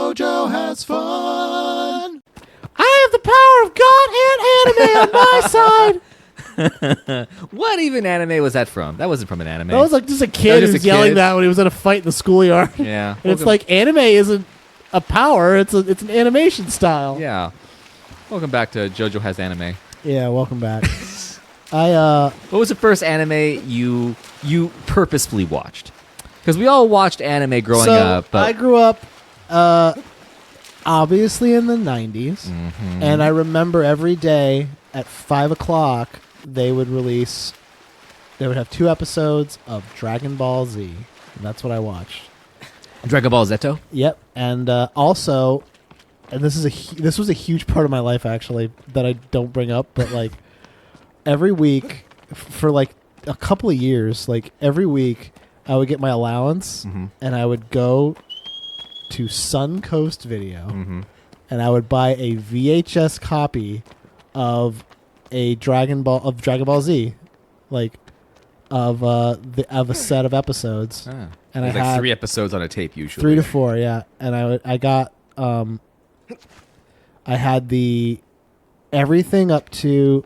JoJo has fun. I have the power of God and anime on my side. What even anime was that from? That wasn't from an anime. That was like just a kid who was yelling that when he was at a fight in the schoolyard. Yeah. And it's like anime isn't a power; it's an animation style. Yeah. Welcome back to JoJo Has Anime. Yeah, welcome back. What was the first anime you purposefully watched? Because we all watched anime growing up. But I grew up, obviously in the 90s, and I remember every day at 5 o'clock they would have 2 episodes of Dragon Ball Z, and that's what I watched. Dragon Ball Zeto? Yep, and also, and this was a huge part of my life actually that I don't bring up, but like every week for like a couple of years, like every week I would get my allowance and I would go to Suncoast Video and I would buy a VHS copy of Dragon Ball Z, like of a set of episodes. And I had 3 episodes on a tape usually. 3 to 4, yeah. And I had the everything up to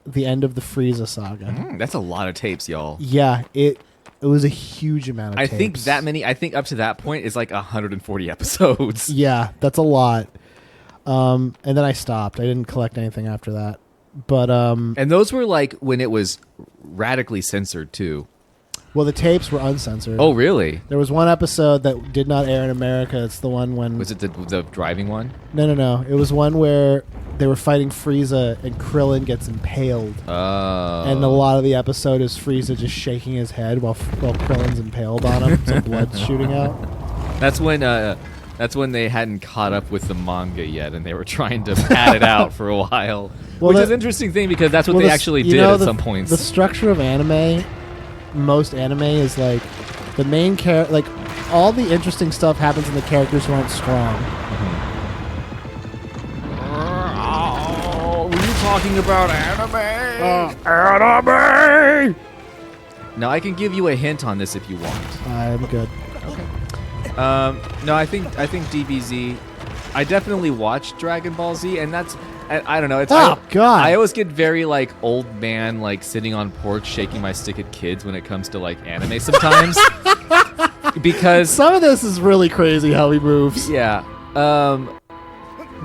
the end of the Frieza saga. That's a lot of tapes, y'all. Yeah, it was a huge amount of tapes. I think up to that point is like 140 episodes. Yeah, that's a lot. And then I stopped. I didn't collect anything after that. But and those were like when it was radically censored too. Well, the tapes were uncensored. Oh, really? There was one episode that did not air in America. It's the one when... Was it the driving one? No. It was one where they were fighting Frieza and Krillin gets impaled. Oh. And a lot of the episode is Frieza just shaking his head while Krillin's impaled on him. So blood's shooting out. That's when they hadn't caught up with the manga yet, and they were trying to pad it out for a while. Which is an interesting thing because that's what they actually did at some points. The structure of anime... Most anime is like the main character, like all the interesting stuff happens in the characters who aren't strong. Were you talking about anime? Anime! Now I can give you a hint on this if you want. I'm good. Okay. No, I think DBZ. I definitely watched Dragon Ball Z, and that's. I don't know. God! I always get very like old man, like sitting on porch shaking my stick at kids when it comes to like anime sometimes. Because some of this is really crazy how he moves. Yeah.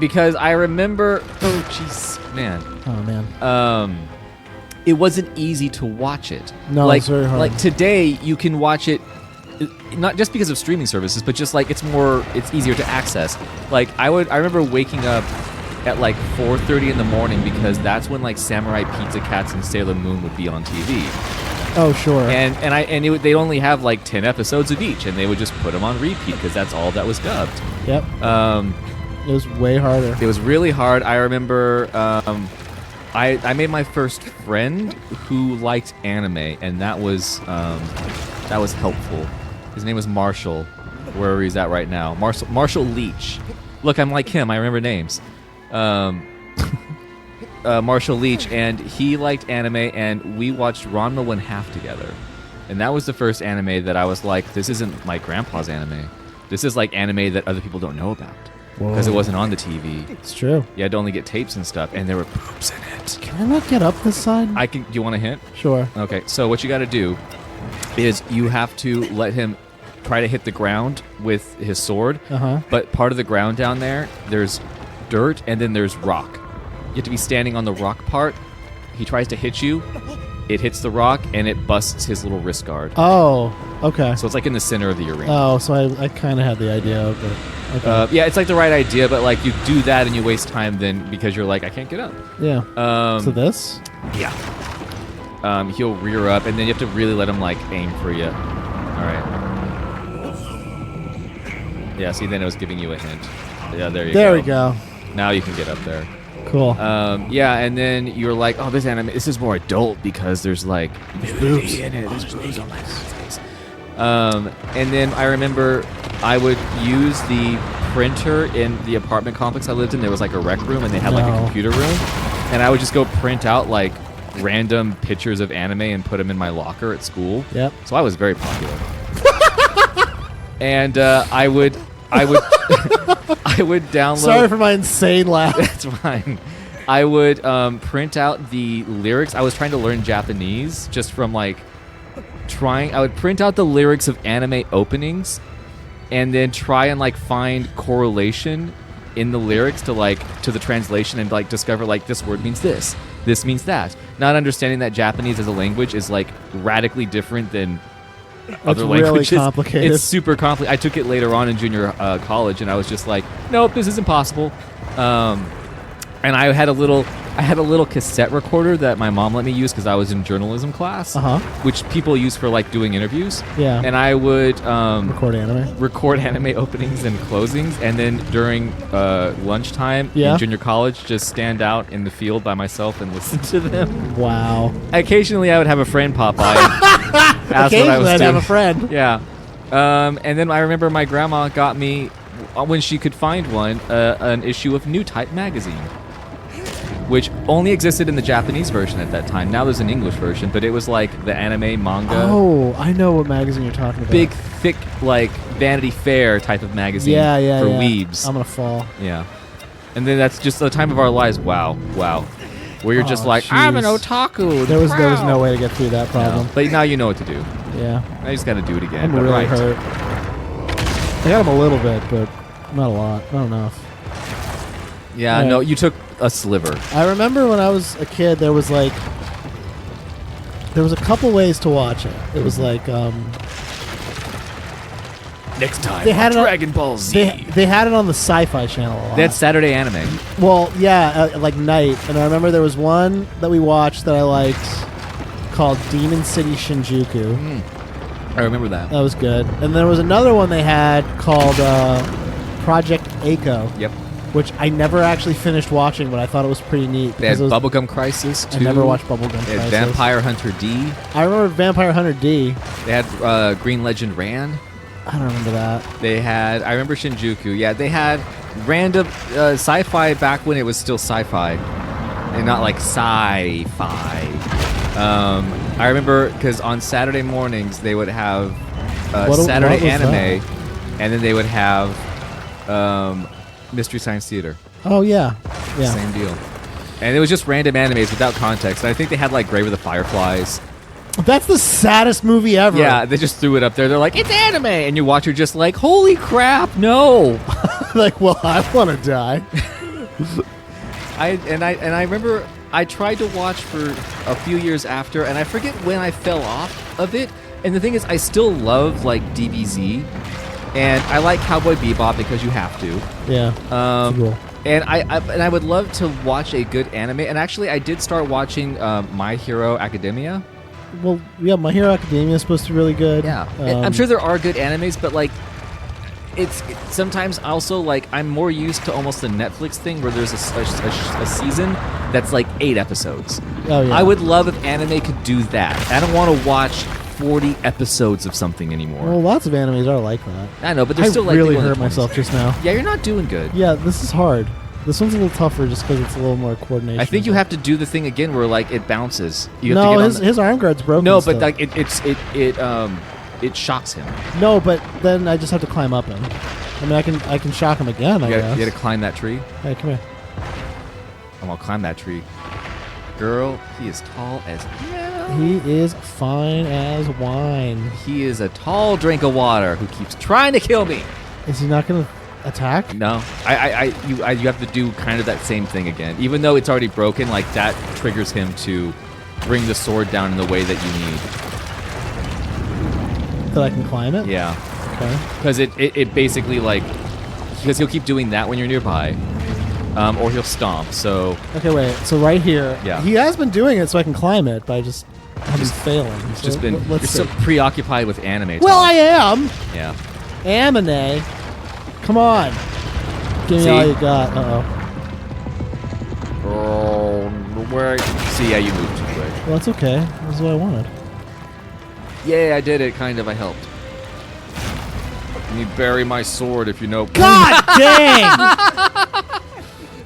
Because I remember. Oh jeez, man. Oh man. It wasn't easy to watch it. No, it's very hard. Like today, you can watch it. Not just because of streaming services, but just like it's easier to access. Like I remember waking up at like 4:30 in the morning because that's when like Samurai Pizza Cats and Sailor Moon would be on TV. Oh sure. And they only have like 10 episodes of each, and they would just put them on repeat because that's all that was dubbed. Yep. It was way harder. It was really hard. I remember I made my first friend who liked anime, and that was helpful. His name was Marshall, wherever he's at right now. Marshall Leach. Look, I'm like him. I remember names. Marshall Leach, and he liked anime, and we watched Ranma 1/2 together. And that was the first anime that I was like, this isn't my grandpa's anime. This is like anime that other people don't know about. Because it wasn't on the TV. It's true. You had to only get tapes and stuff, and there were boobs in it. Can I not get up this side? Do you want a hint? Sure. Okay, so what you got to do is you have to let him try to hit the ground with his sword. But part of the ground down there's dirt, and then there's rock. You have to be standing on the rock part. He tries to hit you. It hits the rock, and it busts his little wrist guard. Oh, okay. So it's like in the center of the arena. Oh, so I kind of had the idea of it. Okay. Yeah, it's like the right idea, but like you do that and you waste time then because you're like, I can't get up. Yeah. So this? Yeah. He'll rear up, and then you have to really let him like aim for you. All right. Yeah, see, then it was giving you a hint. Yeah, there you go. There we go. Now you can get up there. Cool. Yeah, and then you're like, oh, this is more adult because there's like boobs in it. There's boobs on my face. And then I remember I would use the printer in the apartment complex I lived in. There was like a rec room, and they had like a computer room, and I would just go print out like random pictures of anime and put them in my locker at school. Yep. So I was very popular. And I would I would download. Sorry for my insane laugh. That's fine. I would print out the lyrics. I was trying to learn Japanese just from like trying. I would print out the lyrics of anime openings, and then try and like find correlation in the lyrics to the translation and like discover like this word means this means that. Not understanding that Japanese as a language is like radically different than other languages. Really complicated. It's super complicated. I took it later on in junior college, and I was just like, nope, this is impossible. And I had a little cassette recorder that my mom let me use because I was in journalism class, which people use for like doing interviews. Yeah. And I would record anime openings and closings, and then during lunchtime in junior college, just stand out in the field by myself and listen to them. Wow. Occasionally, I would have a friend pop by. And ask what I was I'd doing. have a friend. Yeah. And then I remember my grandma got me, when she could find one, an issue of New Type magazine, which only existed in the Japanese version at that time. Now there's an English version, but it was like the anime manga. Oh, I know what magazine you're talking about. Big, thick, like Vanity Fair type of magazine for weebs. I'm gonna fall. Yeah. And then that's just the time of our lives. Wow. Where you're just like, jeez. I'm an otaku. There was no way to get through that problem. No. But now you know what to do. Yeah. I just got to do it again. I'm really hurt. I got him a little bit, but not a lot. Not enough. Yeah, no, you took a sliver. I remember when I was a kid, there was a couple ways to watch it. It was like, next time, they had Dragon Ball Z. They had it on the Sci-Fi Channel a lot. That's Saturday anime. Well, yeah, like night. And I remember there was one that we watched that I liked called Demon City Shinjuku. I remember that. That was good. And there was another one they had called Project Echo. Yep. Which I never actually finised watching, but I thought it was pretty neat. They had Bubblegum Crisis, too. I never watched Bubblegum They Crisis. had Vampire Hunter D. I remember Vampire Hunter D. They had Green Legend Ran. I don't remember that. They had, I remember Shinjuku. Yeah, they had random sci-fi back when it was still sci-fi. And not like sci-fi. I remember because on Saturday mornings they would have Saturday anime, and then they would have Mystery Science Theater. Oh, yeah. Same deal. And it was just random animes without context. And I think they had like Grave of the Fireflies. That's the saddest movie ever. Yeah, they just threw it up there. They're like, it's anime! And you watch, you're just like, holy crap, no! Like, well, I want to die. I remember I tried to watch for a few years after, and I forget when I fell off of it. And the thing is, I still love like DBZ, and I like Cowboy Bebop because you have to. Yeah. Cool. And I would love to watch a good anime. And actually, I did start watching My Hero Academia. Well, yeah, My Hero Academia is supposed to be really good. Yeah, I'm sure there are good animes, but like, it's sometimes also like I'm more used to almost the Netflix thing where there's a season that's like 8 episodes. Oh yeah. I would love if anime could do that. I don't want to watch 40 episodes of something anymore. Well, lots of animes are like that. I know, but they're still like I really hurt myself just now. Yeah, you're not doing good. Yeah, this is hard. This one's a little tougher just because it's a little more coordination. I think you have to do the thing again where like it bounces. You have no, to get his arm guard's broken. No, still. but like it shocks him. No, but then I just have to climb up him. I mean, I can shock him again. I guess. You got to climb that tree. Hey, come here. I'm gonna climb that tree. Girl, he is tall as hell. He is fine as wine. He is a tall drink of water who keeps trying to kill me. Is he not gonna attack? No, you have to do kind of that same thing again. Even though it's already broken, like that triggers him to bring the sword down in the way that you need. That I can climb it? Yeah. Okay. Because it basically like, because he'll keep doing that when you're nearby, or he'll stomp. So. Okay, wait. So right here. Yeah. He has been doing it so I can climb it, but I just have been failing. It's just been. Let's You're see. so preoccupied with anime. Well, talk. I am. Yeah. Anime. Come on. Give me all you got. Oh, where? See, yeah, you moved too quick. Well, that's okay. That's what I wanted. Yeah, I did it. Kind of. I helped. Let me bury my sword if you know. God dang!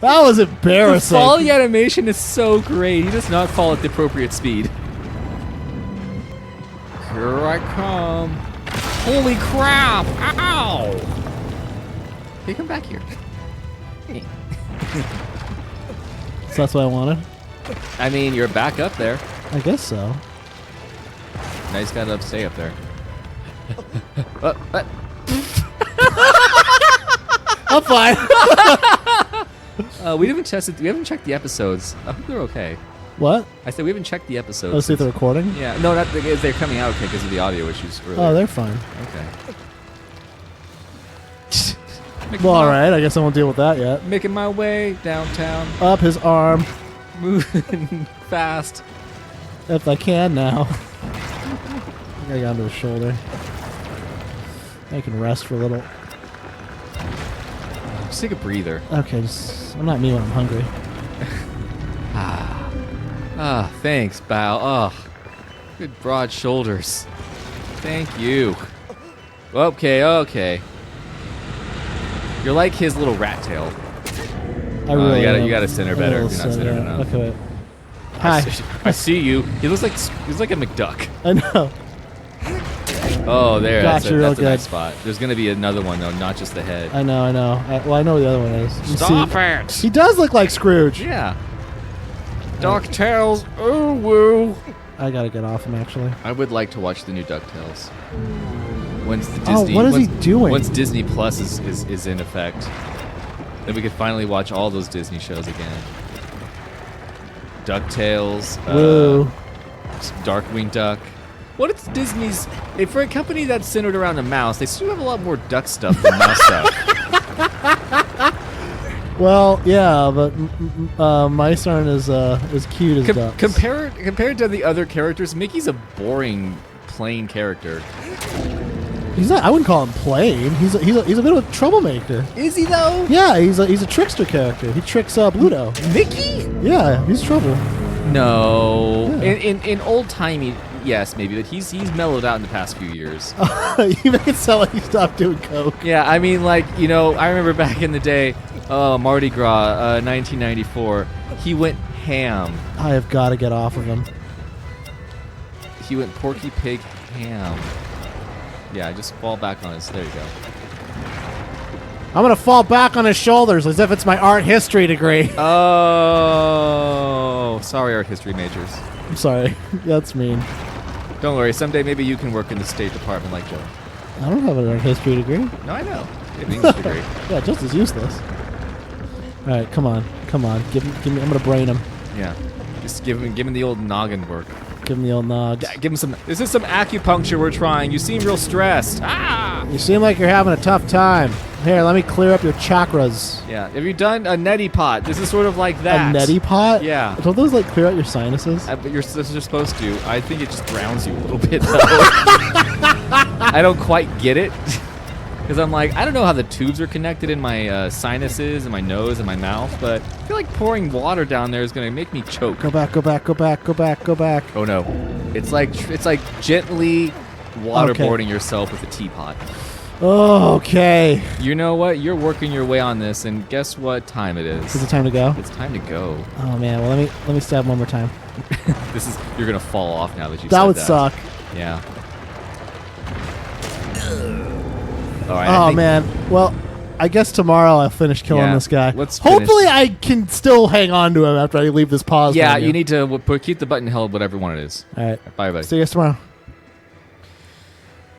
That was embarrassing. The falling animation is so great. He does not fall at the appropriate speed. Here I come. Holy crap! Ow! Hey, come back here. So that's what I wanted. I mean, you're back up there. I guess so. Now you just gotta stay up there. I'm fine. We haven't tested. We haven't checked the episodes. I hope they're okay. What? I said we haven't checked the episodes. Let's see if they're recording. Yeah, no, not they're coming out okay because of the audio issues. Earlier. Oh, they're fine. Okay. Well, all right. I guess I won't deal with that yet. Making my way downtown, Up his arm, moving fast. if I can now. I gotta get onto his shoulder. I can rest for a little. Just take a breather. Okay, I'm not me when I'm hungry. Thanks, Bao. Oh, good broad shoulders. Thank you. Okay. You're like his little rat tail. I really you gotta center better. You're not centered enough. Okay, wait. Hi. I see you. He's like a McDuck. I know. Oh, there. Got you real that's a good. nice spot. There's gonna be another one though, not just the head. I know. Well, I know what the other one is. You Stop see, it! he does look like Scrooge. Yeah. DuckTales. Ooh woo. I gotta get off him, actually. I would like to watch the new DuckTales. Once the Oh, Disney. what is he doing? Once Disney Plus is in effect, then we could finally watch all those Disney shows again. DuckTales. Woo. Darkwing Duck. What is Disney's? For a company that's centered around a mouse, they still have a lot more duck stuff than mouse stuff. Well, yeah, but mice aren't as cute as ducks. Compared to the other characters, Mickey's a boring, plain character. He's not. I wouldn't call him plain. He's a bit of a troublemaker. Is he though? Yeah, he's a trickster character. He tricks Pluto. Mickey? Yeah, he's trouble. No. Yeah. In old timey, yes, maybe, but he's mellowed out in the past few years. You make it sound like he stopped doing coke. Yeah, I mean, like, I remember back in the day, Mardi Gras, 1994, he went ham. I have got to get off of him. He went Porky Pig ham. Yeah, just fall back on his. There you go. I'm gonna fall back on his shoulders as if it's my art history degree. Oh, sorry, art history majors. I'm sorry. That's mean. Don't worry, someday maybe you can work in the State Department like Joe. I don't have an art history degree. No, I know. You have an English degree. Yeah, just as useless. All right, come on. Give me. I'm gonna brain him. Yeah, just give him the old noggin work. Give him the old nogs. Yeah, give him some. This is some acupuncture we're trying. You seem real stressed. Ah! You seem like you're having a tough time. Here, let me clear up your chakras. Yeah. Have you done a neti pot? This is sort of like that. A neti pot? Yeah. Don't those like clear out your sinuses? But you're supposed to. I think it just drowns you a little bit though. I don't quite get it. Because I'm like, I don't know how the tubes are connected in my sinuses and my nose and my mouth, but I feel like pouring water down there is going to make me choke. Go back. Oh no. It's like gently waterboarding yourself with a teapot. Oh, okay. You know what? You're working your way on this, and guess what time it is? Is it time to go? It's time to go. Oh man, well let me stab one more time. You're going to fall off now that you said that. That would suck. Yeah. All right, Oh man. Well, I guess tomorrow I'll finish killing this guy. Let's finish. Hopefully I can still hang on to him after I leave this pause. Yeah, menu. you need to keep the button held, whatever one it is. All right. Bye. See you guys tomorrow.